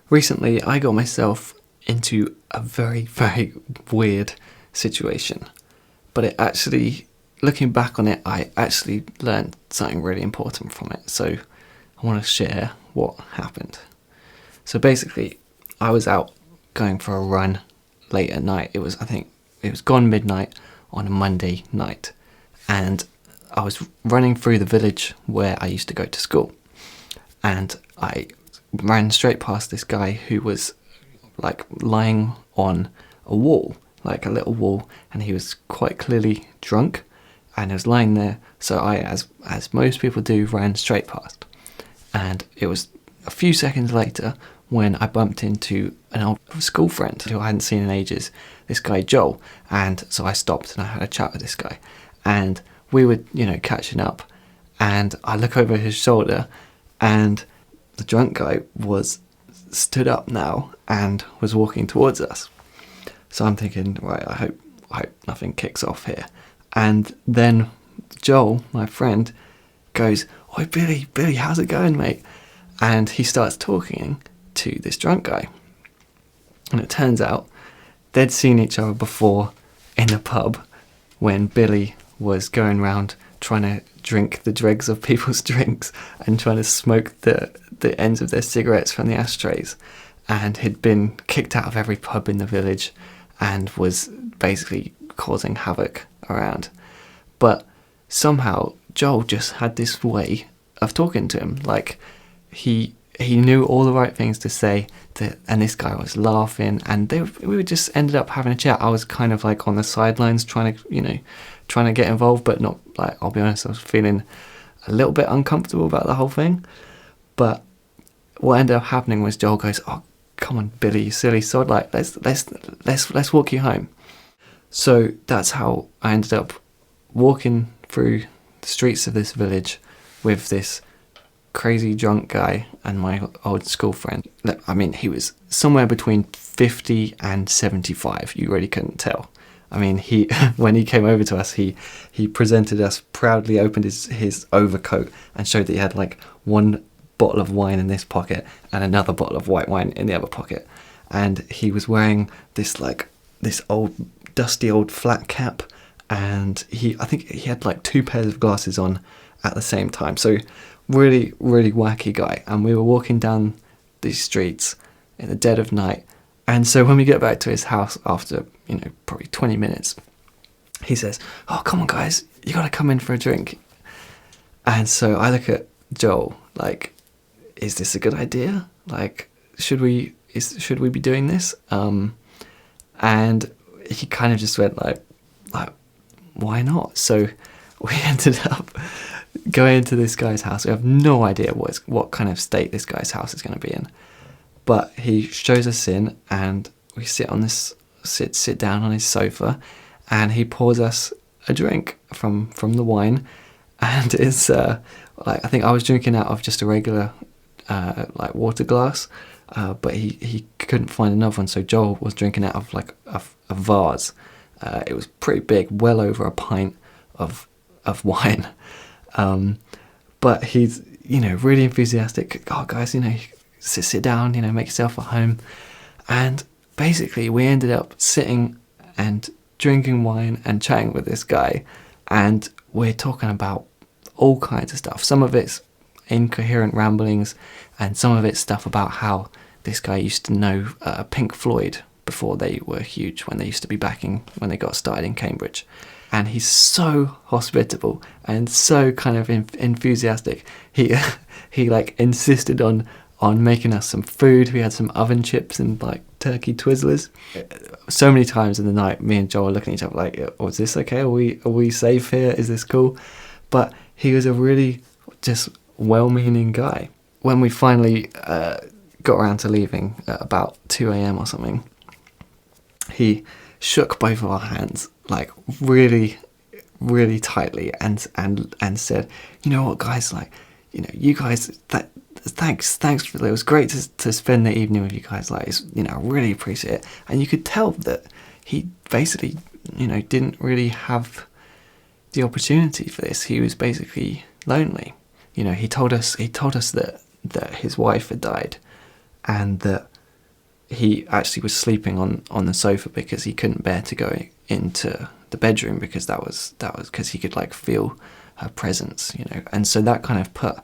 Recently, I got myself into a very, very weird situation. But it actually, looking back on it, I actually learned something really important from it. So I want to share what happened. So basically, I was out going for a run late at night. I think it was gone midnight on a Monday night. And I was running through the village where I used to go to school. And I ran straight past this guy who was like lying on a wall, like a little wall, and he was quite clearly drunk and he was lying there. So I, as most people do, ran straight past. And it was a few seconds later when I bumped into an old school friend who I hadn't seen in ages, this guy Joel. And so I stopped and I had a chat with this guy. And we were, catching up. And I look over his shoulder and the drunk guy was stood up now and was walking towards us. So I'm thinking, right, I hope nothing kicks off here. And then Joel, my friend, goes, "Oi, Billy, how's it going, mate?" And he starts talking to this drunk guy. And it turns out they'd seen each other before in the pub when Billy was going round trying to drink the dregs of people's drinks and trying to smoke the ends of their cigarettes from the ashtrays, and had been kicked out of every pub in the village and was basically causing havoc around. But somehow Joel just had this way of talking to him, like he knew all the right things to say, and this guy was laughing, and we just ended up having a chat. I was kind of like on the sidelines trying to get involved, but not, like, I'll be honest, I was feeling a little bit uncomfortable about the whole thing. But what ended up happening was Joel goes, "Oh, come on, Billy, you silly sod, like let's walk you home." So that's how I ended up walking through the streets of this village with this crazy drunk guy and my old school friend. I mean, he was somewhere between 50 and 75. You really couldn't tell. I mean, when he came over to us, he presented us, proudly opened his overcoat and showed that he had like one bottle of wine in this pocket and another bottle of white wine in the other pocket. And he was wearing this old, dusty old flat cap, and I think he had like 2 pairs of glasses on at the same time. So really, really wacky guy. And we were walking down these streets in the dead of night. And so when we get back to his house after, probably 20 minutes, he says, "Oh, come on, guys, you got to come in for a drink." And so I look at Joel like, is this a good idea? Like, should we be doing this? And he kind of just went like, why not? So we ended up going into this guy's house. We have no idea what kind of state this guy's house is going to be in. But he shows us in, and we sit down on his sofa, and he pours us a drink from the wine, and it's I think I was drinking out of just a regular water glass, but he couldn't find another one, so Joel was drinking out of like a vase. It was pretty big, well over a pint of wine. But he's really enthusiastic. "Oh, guys, sit down, make yourself at home." And basically we ended up sitting and drinking wine and chatting with this guy, and we're talking about all kinds of stuff. Some of it's incoherent ramblings, and some of it's stuff about how this guy used to know Pink Floyd before they were huge, when they used to be when they got started in Cambridge. And he's so hospitable and so kind of enthusiastic. He like insisted on making us some food. We had some oven chips and like turkey Twizzlers. So many times in the night, me and Joel are looking at each other like, "Oh, is this okay? Are we safe here? Is this cool?" But he was a really just well-meaning guy. When we finally got around to leaving at about 2 a.m. or something, he shook both of our hands like really, really tightly and said, "You know what, guys? Like, you guys, thanks. It was great to spend the evening with you guys. Like, I really appreciate it." And you could tell that he basically, didn't really have the opportunity for this. He was basically lonely. He told us that his wife had died, and that he actually was sleeping on the sofa because he couldn't bear to go into the bedroom, because that was because he could like feel her presence, you know. And so that kind of put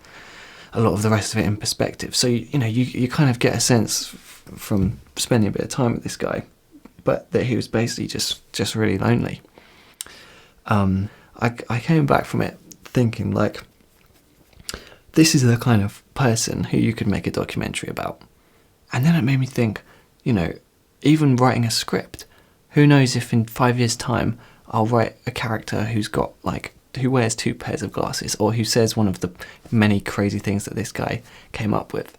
a lot of the rest of it in perspective. So you kind of get a sense from spending a bit of time with this guy, but that he was basically just really lonely. I came back from it thinking, like, this is the kind of person who you could make a documentary about. And then it made me think, even writing a script, who knows if in 5 years' time I'll write a character who wears 2 pairs of glasses, or who says one of the many crazy things that this guy came up with.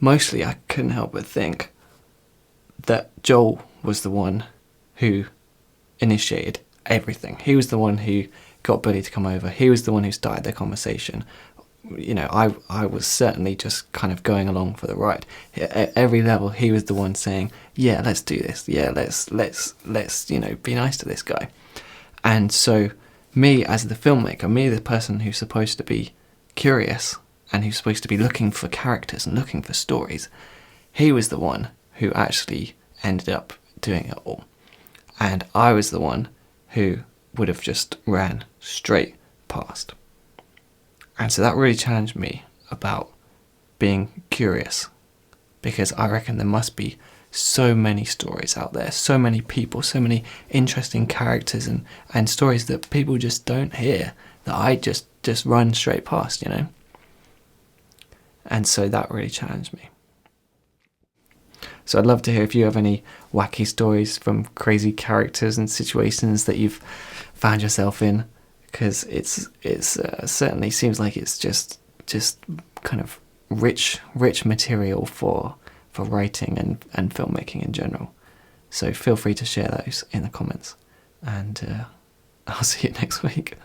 Mostly I couldn't help but think that Joel was the one who initiated everything. He was the one who got Billy to come over. He was the one who started the conversation. I was certainly just kind of going along for the ride. At every level, he was the one saying, yeah, let's do this. Yeah, let's be nice to this guy. And so me as the filmmaker, me the person who's supposed to be curious and who's supposed to be looking for characters and looking for stories, he was the one who actually ended up doing it all. And I was the one who would have just ran straight past. And so that really challenged me about being curious, because I reckon there must be so many stories out there, so many people, so many interesting characters and stories that people just don't hear, that I just run straight past, And so that really challenged me. So I'd love to hear if you have any wacky stories from crazy characters and situations that you've found yourself in, because it's certainly seems like it's just kind of rich material for writing and filmmaking in general. So feel free to share those in the comments, and I'll see you next week.